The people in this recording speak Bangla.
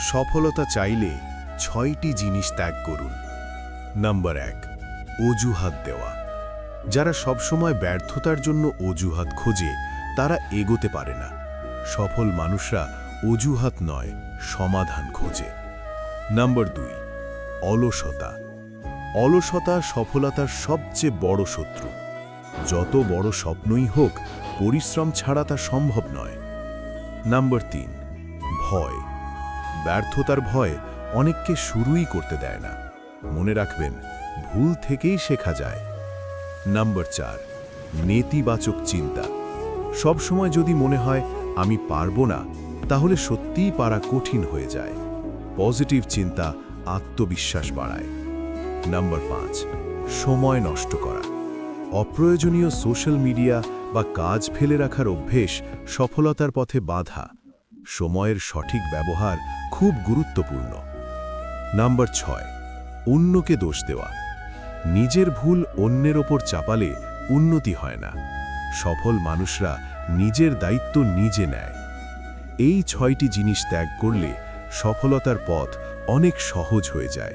সফলতা চাইলে 6টি জিনিস ত্যাগ করুন। নাম্বার 1, অজুহাত দেওয়া। যারা সবসময় ব্যর্থতার জন্য অজুহাত খোঁজে তারা এগোতে পারে না। সফল মানুষরা অজুহাত নয়, সমাধান খোঁজে। নাম্বার 2, অলসতা। অলসতা সফলতার সবচেয়ে বড় শত্রু। যত বড় স্বপ্নই হোক, পরিশ্রম ছাড়া তা সম্ভব নয়। নাম্বার 3, ভয়। ব্যর্থতার ভয় অনেককে শুরুই করতে দেয় না। মনে রাখবেন, ভুল থেকেই শেখা যায়। নাম্বার 4, নেতিবাচক চিন্তা। সব সময় যদি মনে হয় আমি পারবো না, তাহলে সত্যিই পারা কঠিন হয়ে যায়। পজিটিভ চিন্তা আত্মবিশ্বাস বাড়ায়। নাম্বার 5, সময় নষ্ট করা। অপ্রয়োজনীয় সোশ্যাল মিডিয়া বা কাজ ফেলে রাখার অভ্যেস সফলতার পথে বাধা। সময়ের সঠিক ব্যবহার খুব গুরুত্বপূর্ণ। নাম্বার 6, অন্যকে দোষ দেওয়া। নিজের ভুল অন্যের ওপর চাপালে উন্নতি হয় না। সফল মানুষরা নিজের দায়িত্ব নিজে নেয়। এই 6টি জিনিস ত্যাগ করলে সফলতার পথ অনেক সহজ হয়ে যায়।